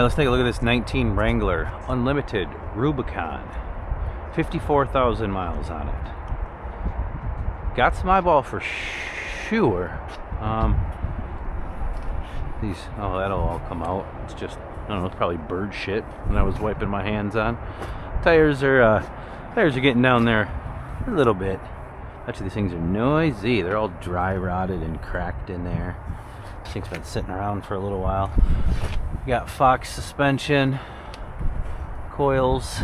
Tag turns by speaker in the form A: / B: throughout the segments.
A: Let's take a look at this 19 Wrangler Unlimited Rubicon. 54,000 miles on it. Got some eyeball for sure. That'll all come out. It's just, I don't know, it's probably bird shit that I was wiping my hands on. Tires are getting down there a little bit. Actually, these things are noisy. They're all dry rotted and cracked in there. This thing's been sitting around for a little while. Got Fox suspension, coils.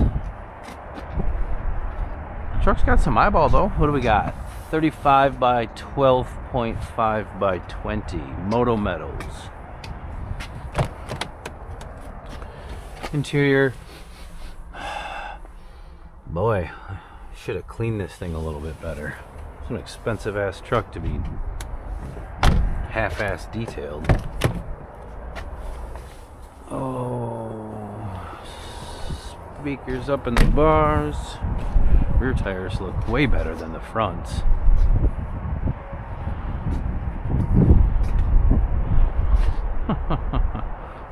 A: Truck's got some eyeball though. What do we got? 35 by 12.5 by 20. Moto Metals. Interior. Boy, I should have cleaned this thing a little bit better. It's an expensive ass truck to be half-ass detailed. Oh, speakers up in the bars. Rear tires look way better than the fronts.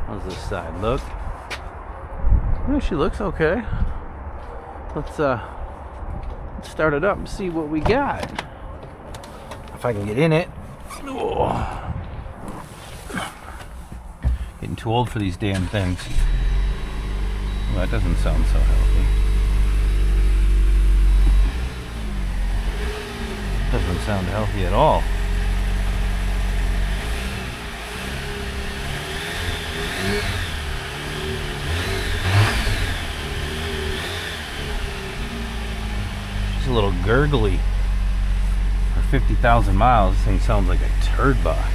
A: How's this side look? Oh, she looks okay. Let's start it up and see what we got. If I can get in it. Oh. Getting too old for these damn things. Well, that doesn't sound so healthy. Doesn't sound healthy at all. It's a little gurgly. For 50,000 miles, this thing sounds like a turd box.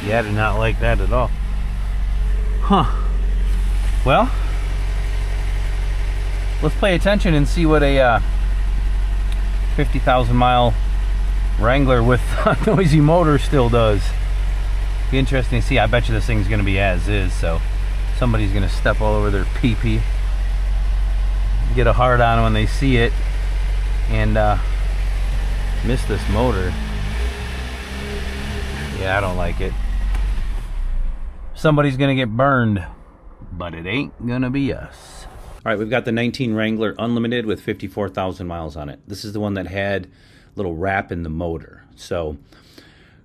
A: Yeah, I do not like that at all. Huh. Well, let's pay attention and see what a 50,000 mile Wrangler with a noisy motor still does. Be interesting to see. I bet you this thing's going to be as is, so somebody's going to step all over their pee-pee, get a hard on when they see it, and miss this motor. Yeah, I don't like it. Somebody's gonna get burned, but it ain't gonna be us. All right, we've got the 19 Wrangler Unlimited with 54,000 miles on it. This is the one that had a little wrap in the motor. So,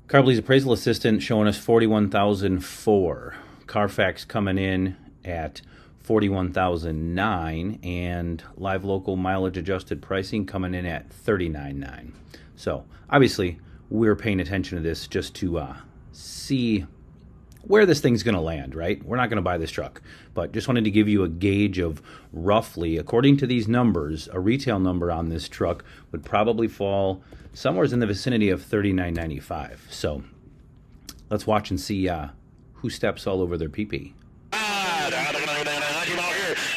A: Carbley's appraisal assistant showing us 41,004. Carfax coming in at 41,009, and live local mileage adjusted pricing coming in at 39,900. So, obviously, we're paying attention to this just to see where this thing's going to land, right? We're not going to buy this truck, but just wanted to give you a gauge of roughly, according to these numbers, a retail number on this truck would probably fall somewhere in the vicinity of $39.95. So let's watch and see who steps all over their pee-pee.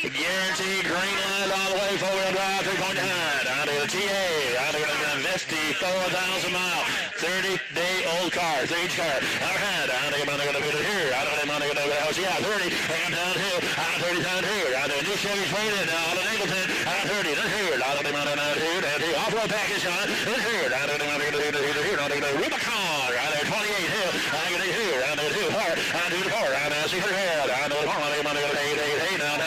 B: Guaranteed green light all the way, four-wheel drive, 3.9. Out of the TA, 54,000 mile, 30-day-old car, stage car. All right, I think I'm going to put it here. I don't think I'm going to go to house. Yeah, 30, and down here, 30 down here. I do new Chevy traded, all the Nicholson, 30, that's here. I don't think I'm going to do that. Off-road package on, that's here. I don't think I'm going to do here. I think the Rubicon, I do 28 hill. I do here. I do 2 4. I do the 4. I do 6 head. I do the 4. I think I'm going to go to 8 down.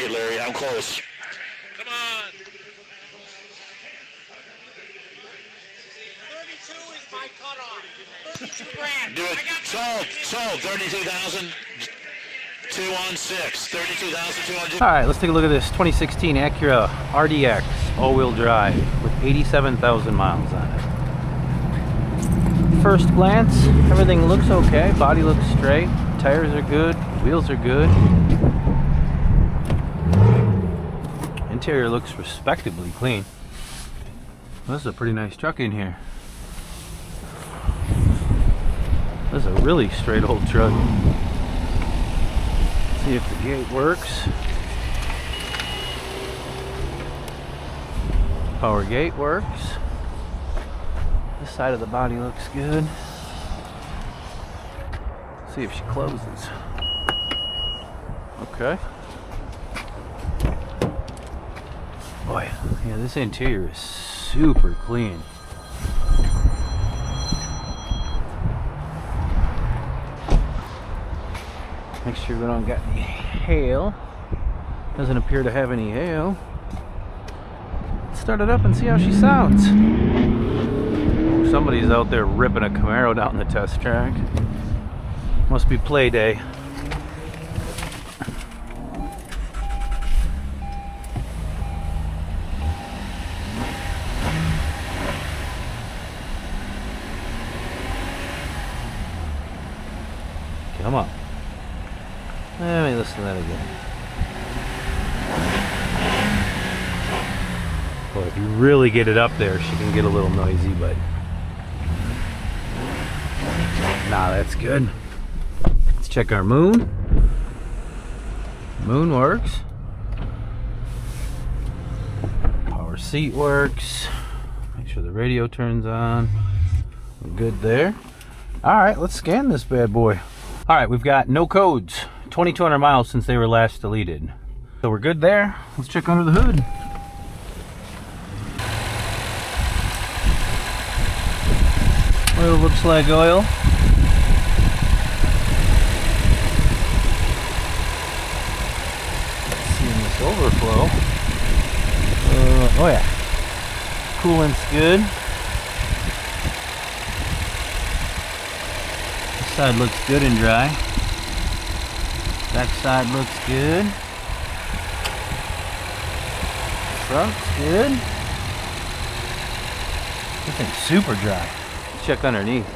B: Larry, I'm close. Come on. Do it. Sold. 32,000. 216. 32,200.
A: All right, let's take a look at this 2016 Acura RDX all-wheel drive with 87,000 miles on it. First glance, everything looks okay. Body looks straight. Tires are good. Wheels are good. Interior looks respectably clean. This is a pretty nice truck in here. This is a really straight old truck. See if the gate works. Power gate works. This side of the body looks good. See if she closes. Okay. Boy, yeah, this interior is super clean. Make sure we don't get any hail. Doesn't appear to have any hail. Let's start it up and see how she sounds. Oh, somebody's out there ripping a Camaro down the test track. Must be play day. Come on. Let me listen to that again. Well, if you really get it up there, she can get a little noisy, but nah, that's good. Let's check our moon. Moon works. Power seat works. Make sure the radio turns on. We're good there. All right, let's scan this bad boy. All right, we've got no codes. 2,200 miles since they were last deleted. So we're good there. Let's check under the hood. Oil looks like oil. Let's see in this overflow. Oh yeah. Coolant's good. This side looks good and dry. Back side looks good. Front's good. This thing's super dry. Let's check underneath.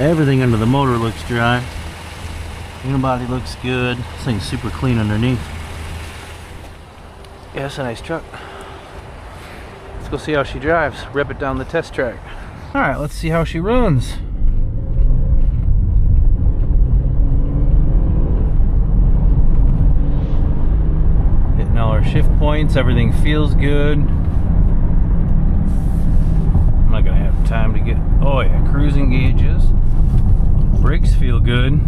A: Everything under the motor looks dry. Unibody looks good. This thing's super clean underneath. Yeah, it's a nice truck. Let's go see how she drives. Rip it down the test track. Alright, let's see how she runs. Hitting all our shift points. Everything feels good. I'm not gonna have time to get... Oh yeah, cruising gauges. Brakes feel good.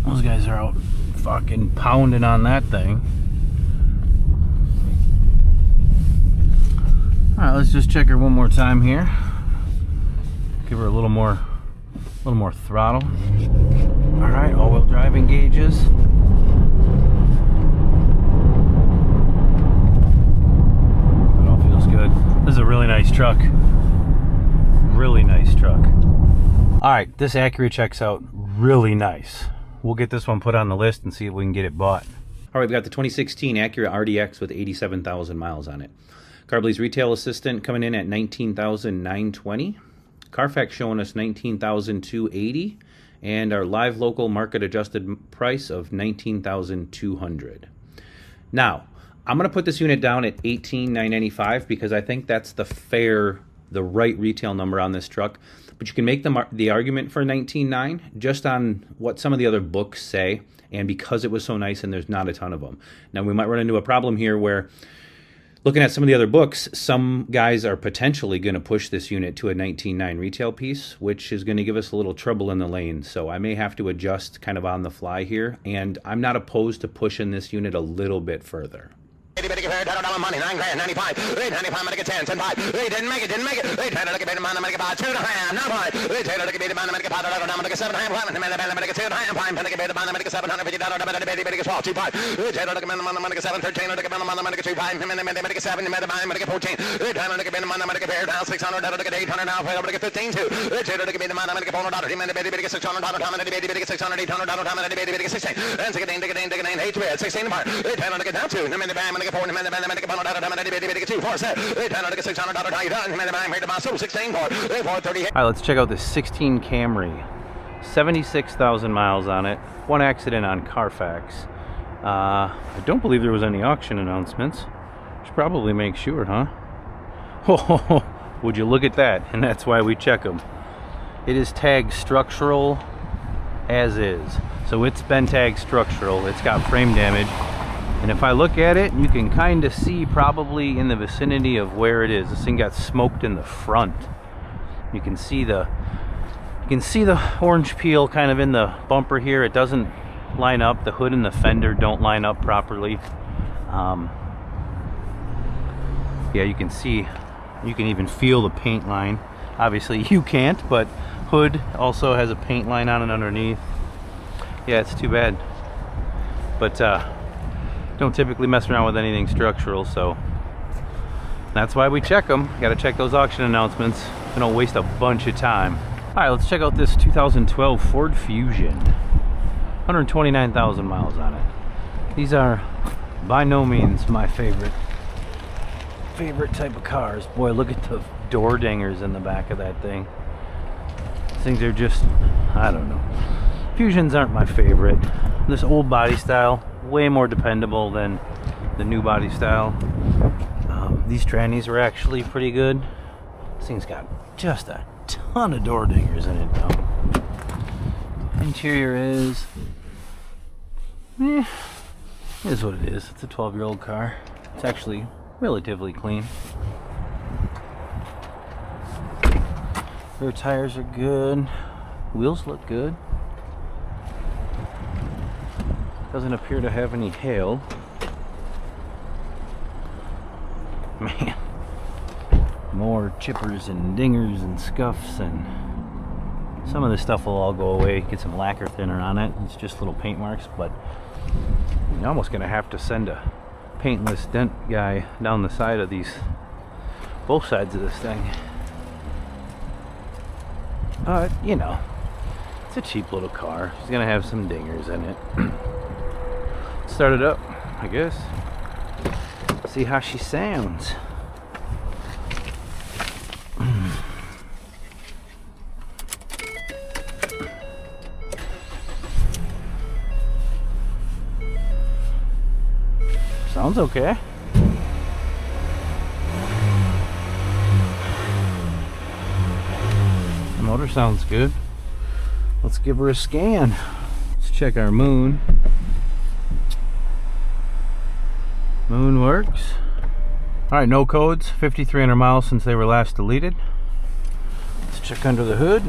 A: Those guys are out fucking pounding on that thing. Alright, let's just check her one more time here. Give her a little more throttle. Alright, all-wheel driving gauges. That all feels good. This is a really nice truck. Really nice truck. Alright, this Acura checks out really nice. We'll get this one put on the list and see if we can get it bought. All right, we've got the 2016 Acura RDX with 87,000 miles on it. Carbly's retail assistant coming in at $19,920. Carfax showing us $19,280. And our live local market adjusted price of $19,200. Now, I'm going to put this unit down at $18,995 because I think that's the right retail number on this truck. But you can make the argument for $19,900 just on what some of the other books say, and because it was so nice and there's not a ton of them. Now, we might run into a problem here where, looking at some of the other books, some guys are potentially going to push this unit to a $19,900 retail piece, which is going to give us a little trouble in the lane. So I may have to adjust kind of on the fly here, and I'm not opposed to pushing this unit a little bit further.
B: Money, 9 grand, 95, 895, make it 10, 10, 5, they didn't make it, they tried to look at it, make it 5, 2 and a half, not 5, they tried to look at it, make it 5, make it 7 and a half, make it 2 and a half, 5, make it $750, make it 12, 2, 5, they tried to look at it, make it 7, 13, look at it, make it 2, 5, make it 7, make it 14, they tried to look at it, make it fair, down $600, look at 800, now make it 15, 2, they tried to look at it, make it $400, make it $600, make it $600, $800, make it 16, and 16, 8 to 16 apart, they tried to look at down 2, make it 4, make it 2, 4, 7, they tried to look at $600, how you done, make it 16, 4, 38.
A: All right, let's check out this 16 Camry. 76,000 miles on it. One accident on Carfax. I don't believe there was any auction announcements. Should probably make sure, huh? Oh, would you look at that? And that's why we check them. It is tagged structural as is. So it's been tagged structural. It's got frame damage. And if I look at it, you can kind of see probably in the vicinity of where it is. This thing got smoked in the front. You can see the orange peel kind of in the bumper here. It doesn't line up. The hood and the fender don't line up properly. Yeah, you can see, you can even feel the paint line. Obviously you can't, but hood also has a paint line on it underneath. Yeah, it's too bad. But don't typically mess around with anything structural, so that's why we check them. Got to check those auction announcements. We don't waste a bunch of time. All right, let's check out this 2012 Ford Fusion. 129,000 miles on it. These are by no means my favorite type of cars. Boy, look at the door dingers in the back of that thing. These things are just, I don't know. Fusions aren't my favorite. This old body style, way more dependable than the new body style. These trannies were actually pretty good. This thing's got just a ton of door dingers in it though. Interior is what it is. It's a 12-year-old car. It's actually relatively clean. Rear tires are good. Wheels look good. Doesn't appear to have any hail. Man, more chippers and dingers and scuffs, and some of this stuff will all go away. Get some lacquer thinner on it. It's just little paint marks, but you're almost gonna have to send a paintless dent guy down the side of these, both sides of this thing. But you know, it's a cheap little car. She's gonna have some dingers in it. Start it up, I guess. See how she sounds. Sounds okay. The motor sounds good. Let's give her a scan. Let's check our moon. Moon works. Alright, no codes. 5,300 miles since they were last deleted. Let's check under the hood.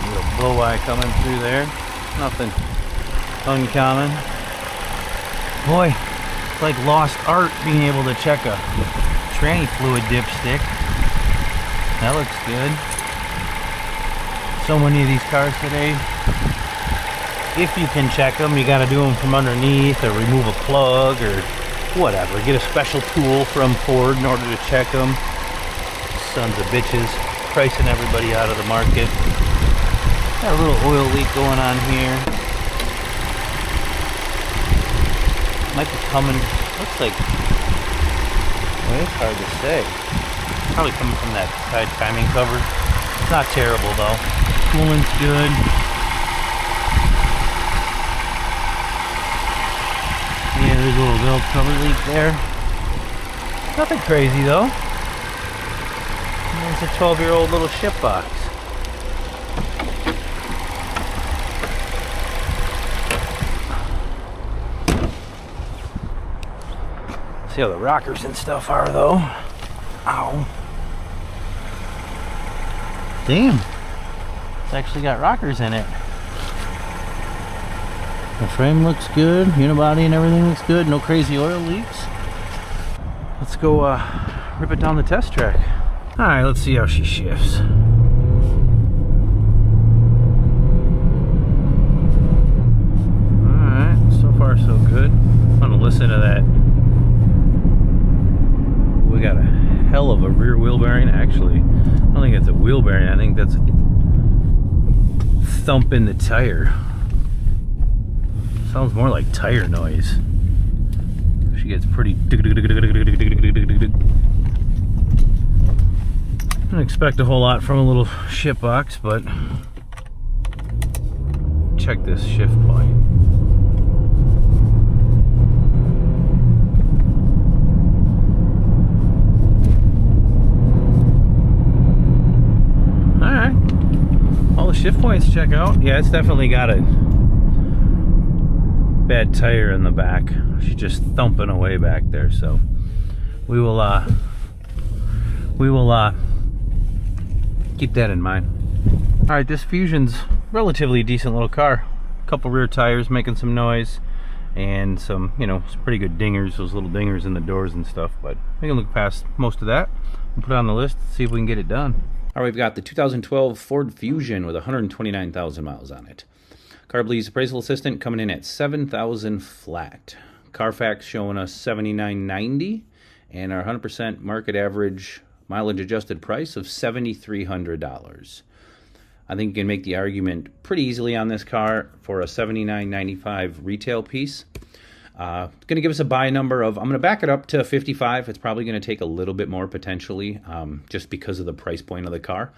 A: Little blow eye coming through there. Nothing uncommon. Boy, it's like lost art being able to check a tranny fluid dipstick. That looks good. So many of these cars today, if you can check them, you got to do them from underneath or remove a plug or whatever. Get a special tool from Ford in order to check them. Sons of bitches, pricing everybody out of the market. Got a little oil leak going on here. Might be coming, looks like, well, it's hard to say. Probably coming from that side timing cover. It's not terrible though. Coolant's good. Yeah, there's a little valve cover leak there. Nothing crazy though. It's a 12-year-old little ship box. See how the rockers and stuff are though. Ow. Damn. It's actually got rockers in it. The frame looks good, unibody and everything looks good, no crazy oil leaks. Let's go rip it down the test track. Alright, let's see how she shifts. Alright, so far so good. I'm gonna listen to that. We got a hell of a rear wheel bearing. Actually, I don't think it's a wheel bearing, I think that's a thump in the tire. Sounds more like tire noise. She gets pretty. Didn't expect a whole lot from a little ship box, but check this shift point. All right, all the shift points check out. Yeah, it's definitely got a bad tire in the back. She's just thumping away back there, so we will keep that in mind. All right, this Fusion's relatively decent little car. A couple rear tires making some noise, and some, you know, some pretty good dingers, those little dingers in the doors and stuff, but we can look past most of that and put it on the list, see if we can get it done. All right, we've got the 2012 Ford Fusion with 129,000 miles on it. Carbly's appraisal assistant coming in at $7,000 flat. Carfax showing us $79.90, and our 100% market average mileage adjusted price of $7,300. I think you can make the argument pretty easily on this car for a $79.95 retail piece. Going to give us a buy number of, I'm going to back it up to 55. It's probably going to take a little bit more potentially, just because of the price point of the car,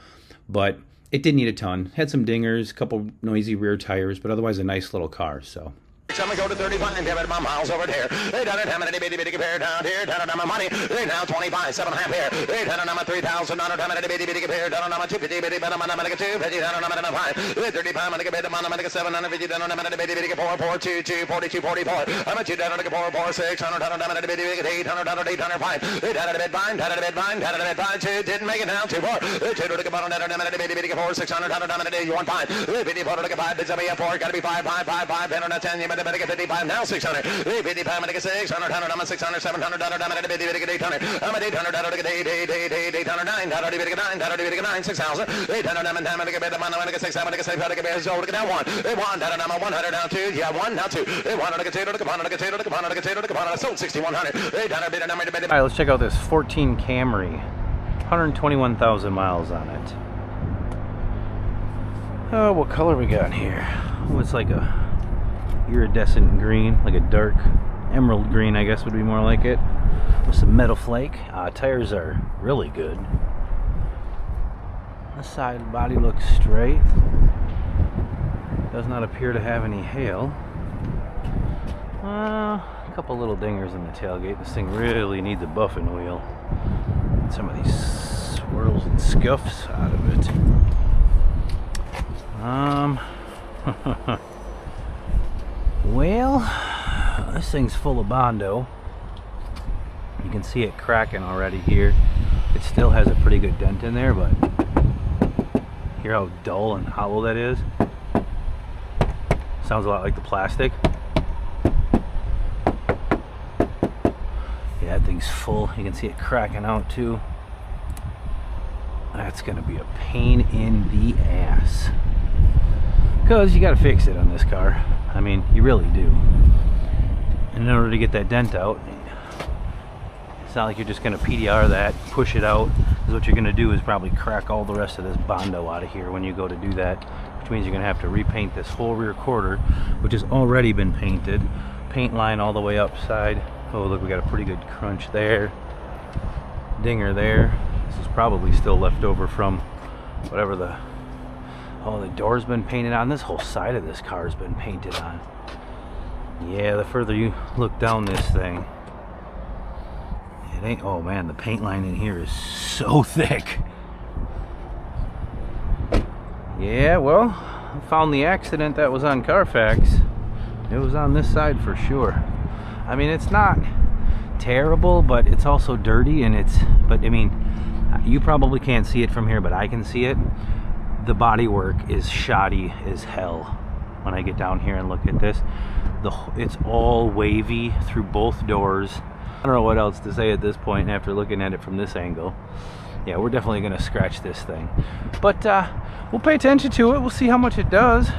A: but it didn't need a ton. Had some dingers, a couple noisy rear tires, but otherwise a nice little car. So
B: Some go to 35, have my miles over there. They done it, how many bitty compare down here, down on my money. They now 25, 7.5 here. They done it, I'm a 3,000, how many bitty compare down on my 250, bitty, but I'm on a 250, down on a 5. They 35, I'm a bit, I'm on a 750, down on a bitty, 4, 4, 2, 2, 42, 44. I'm a 2 down on a 4, 4, 600, down on a bitty, 800, 805. They done it a bit fine, done it a bit fine, done it a bit fine, 2, didn't make it down, 2, 4. They 2 to the bottom, down on a bitty, 4, 600, down on a day, you want 5. They bitty, 4 to the 5, it's a 4, gotta be 5, 5, 5, 5, 10, you better get 55 now. 600, 55, I'm a 600, I'm a 600, 700, I'm a 800, I'm a 800, 800, 9, 6,000, 800, I'm a 6, I'm a 6, I'm a 6, now 1, they want, I'm a 100, now 2, yeah, 1, now 2, they want to get to sold 6,100, 800,
A: all right, let's check out this 14 Camry, 121,000 miles on it. Oh, what color we got here? Oh, it's like a iridescent green, like a dark emerald green, I guess would be more like it, with some metal flake. Tires are really good. The side body looks straight. Does not appear to have any hail. A couple little dingers in the tailgate. This thing really needs a buffing wheel. Get some of these swirls and scuffs out of it. Well, this thing's full of Bondo. You can see it cracking already here. It still has a pretty good dent in there, but hear how dull and hollow that is? Sounds a lot like the plastic. Yeah, that thing's full. You can see it cracking out too. That's gonna be a pain in the ass, because you gotta fix it on this car. I mean, you really do. And in order to get that dent out, it's not like you're just gonna PDR that, push it out, because what you're gonna do is probably crack all the rest of this Bondo out of here when you go to do that, which means you're gonna have to repaint this whole rear quarter, which has already been painted. Paint line all the way upside. Oh, look, we got a pretty good crunch there. Dinger there. This is probably still left over from whatever the door's been painted on. This whole side of this car has been painted on. Yeah, the further you look down this thing, it ain't, oh man, the paint line in here is so thick. Yeah, well, I found the accident that was on Carfax. It was on this side for sure. I mean, it's not terrible, but it's also dirty, and but I mean, you probably can't see it from here, but I can see it. the bodywork is shoddy as hell. When I get down here and look at this, it's all wavy through both doors. I don't know what else to say at this point after looking at it from this angle. Yeah, we're definitely gonna scratch this thing, but we'll pay attention to it. We'll see how much it does.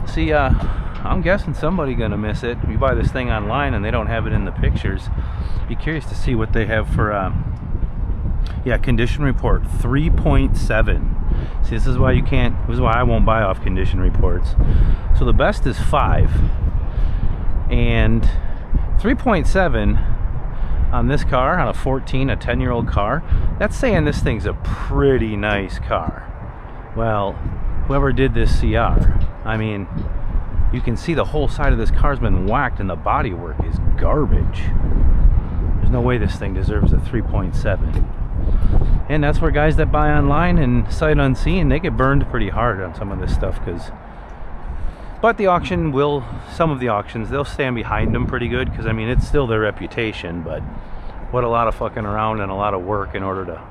A: See, I'm guessing somebody gonna miss it. You buy this thing online and they don't have it in the pictures. Be curious to see what they have for yeah, condition report 3.7. See, this is why I won't buy off condition reports. So the best is 5, and 3.7 on this car, on a 10-year-old car, that's saying this thing's a pretty nice car. Well, whoever did this CR, I mean, you can see the whole side of this car's been whacked and the bodywork is garbage. There's no way this thing deserves a 3.7. And that's where guys that buy online and sight unseen, they get burned pretty hard on some of this stuff. But the auction some of the auctions, they'll stand behind them pretty good, because I mean, it's still their reputation. But what a lot of fucking around and a lot of work in order to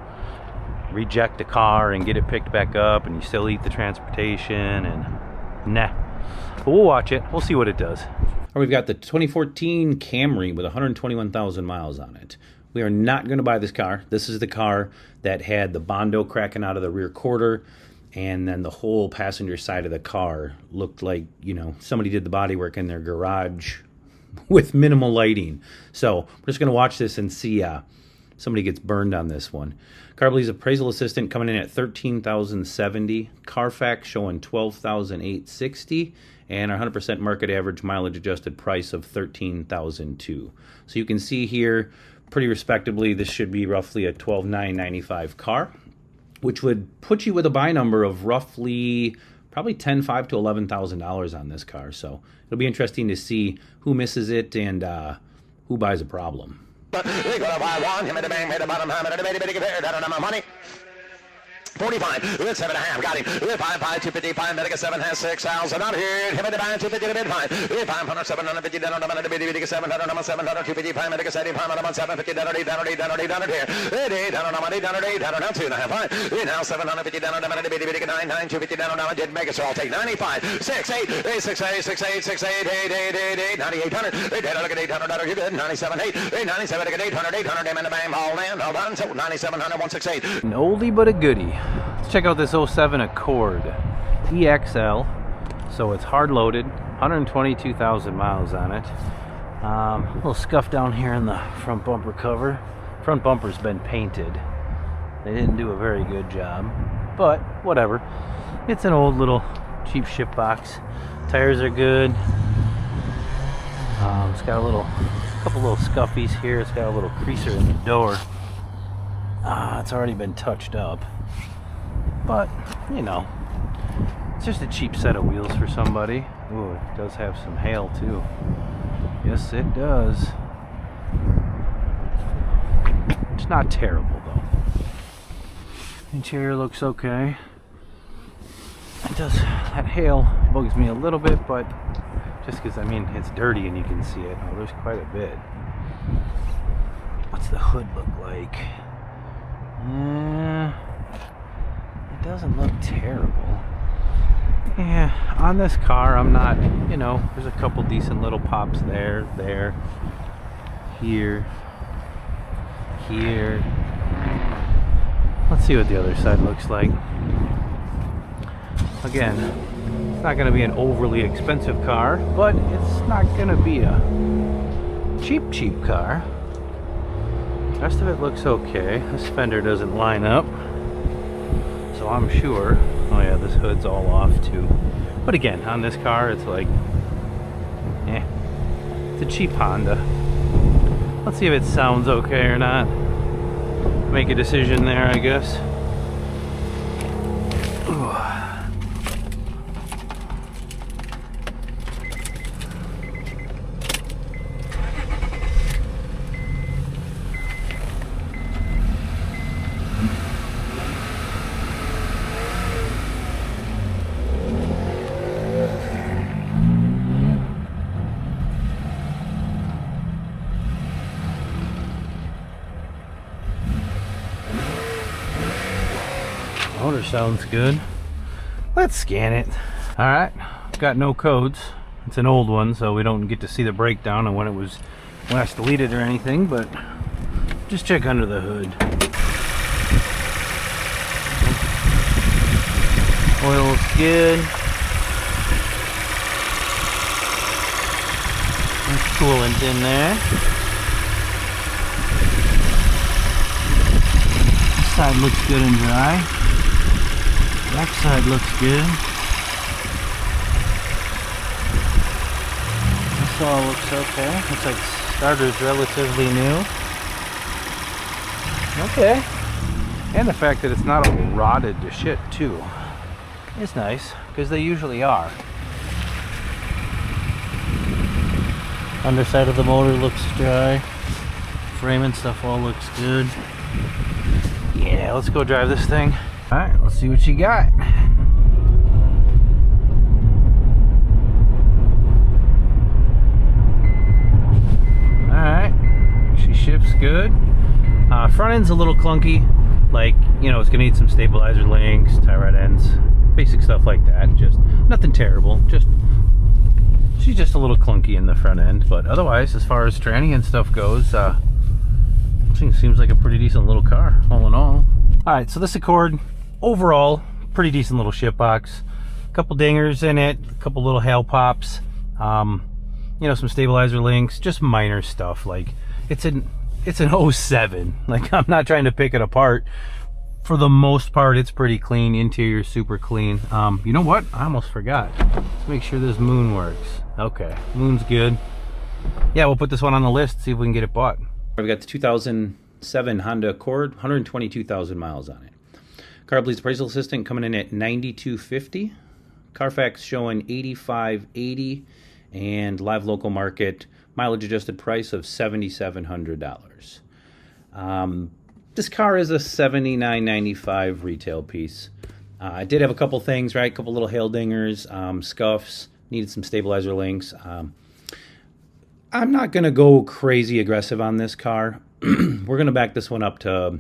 A: reject a car and get it picked back up, and you still eat the transportation, and nah. But we'll watch it. We'll see what it does. We've got the 2014 Camry with 121,000 miles on it. We are not going to buy this car. This is the car that had the Bondo cracking out of the rear quarter, and then the whole passenger side of the car looked like, you know, somebody did the bodywork in their garage with minimal lighting. So we're just going to watch this and see somebody gets burned on this one. Carbley's appraisal assistant coming in at $13,070. Carfax showing $12,860. And our 100% market average mileage adjusted price of $13,002. So you can see here, pretty respectably, this should be roughly a $12,995 car, which would put you with a buy number of roughly probably $10,500 to $11,000 on this car. So it'll be interesting to see who misses it and who buys a problem.
B: They gonna buy one, him at the bang, made the bottom, him at the bitty compare, down on my money. 45, with 7.5, got him. With 5, 255, Medica 7 has 6,000 out here. Him at the bang, 250 to bid 5. With 500, 750 down on the money, bitty 700, 700, 255, Medica 75, 750 down on 8, down here. 8, down on the money, down on 8, down on 2.5, 5. We now 750 down on the money, bitty 9, 250 down on the did make it, so I'll take 95, 6, 8, 8, 6, 8, 6, 8, 6, 8, 8, 8, 8, 9800. 800, look at 800, you're good. 97, 8, 897, look at 800, 800, and the bang, all in, all done. So 9700, 168.
A: An oldie but a goodie. Let's check out this 07 Accord EXL. So it's hard loaded, 122,000 miles on it. A little scuff down here in the front bumper cover. Front bumper's been painted. They didn't do a very good job, but whatever. It's an old little cheap ship box. Tires are good. It's got a couple little scuffies here. It's got a little creaser in the door. It's already been touched up. But, you know, it's just a cheap set of wheels for somebody. Ooh, it does have some hail too. Yes, it does. It's not terrible though. Interior looks okay. It does, that hail bugs me a little bit, but just because, I mean, it's dirty and you can see it. Oh, there's quite a bit. What's the hood look like? It doesn't look terrible. Yeah, on this car, I'm not, you know, there's a couple decent little pops there, here. Let's see what the other side looks like. Again, it's not going to be an overly expensive car, but it's not going to be a cheap car. The rest of it looks okay. This fender doesn't line up, so I'm sure. Oh yeah, this hood's all off too. But again, on this car, it's like, it's a cheap Honda. Let's see if it sounds okay or not. Make a decision there, I guess. Motor sounds good. Let's scan it. All right, got no codes. It's an old one, so we don't get to see the breakdown and when it was last deleted or anything, but just check under the hood. Oil's good. There's coolant in there. This side looks good and dry. Back side looks good. This all looks okay. Looks like starter's relatively new. Okay. And the fact that it's not all rotted to shit too is nice, because they usually are. Underside of the motor looks dry. Frame and stuff all looks good. Yeah, let's go drive this thing. Alright, let's see what you got. Alright, she shifts good. Front end's a little clunky. Like, you know, it's gonna need some stabilizer links, tie rod ends, basic stuff like that. Just nothing terrible. Just she's just a little clunky in the front end, but otherwise, as far as tranny and stuff goes, seems like a pretty decent little car, all in all. All right, so this Accord, overall, pretty decent little ship box. A couple dingers in it, a couple little hail pops, you know, some stabilizer links, just minor stuff. Like it's an 07. Like, I'm not trying to pick it apart. For the most part, it's pretty clean. Interior super clean. You know what? I almost forgot. Let's make sure this moon works. Okay, moon's good. Yeah, we'll put this one on the list, see if we can get it bought. We've got the 2007 Honda Accord, 122,000 miles on it. CarPlease appraisal assistant coming in at $92.50. Carfax showing $85.80, and live local market mileage adjusted price of $7,700. This car is a $79.95 retail piece. I did have a couple things, right? A couple little hail dingers, scuffs, needed some stabilizer links. I'm not going to go crazy aggressive on this car. We're going to back this one up to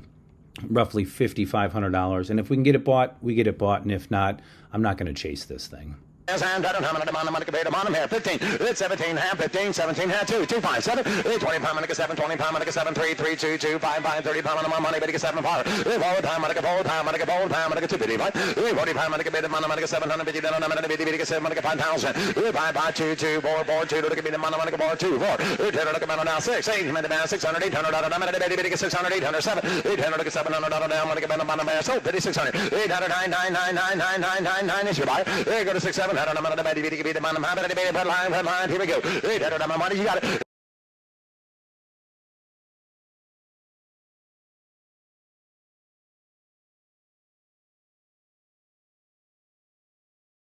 A: roughly $5,500. And if we can get it bought, we get it bought. And if not, I'm not going to chase this thing.
B: Yes, and I don't have a money debate on here. 15, it's 17, half 15, 17, half 2, 2, 5, 7, 20 pound money, 7, 20 pound money, 7, 3, 3, 2, 2, 5, 5, 30 pound on money, but 7 power. All time, money, bold time, money, bold time, money, 2, 50, 40 pound money, bit of money, 750, then on a minute, 7, money, 5,000, 5, 2, 2, 4, 4, 2, look at me, the money, 2, 4, 10, look at now, 6, 8, minute, 600, 800, a minute, 600, 800, 7, 800, 700, down, money, so 5,600, 800, 999 is your buy. Go to 6, 700, a minute, give me the money, here we go. 800 money, you got it.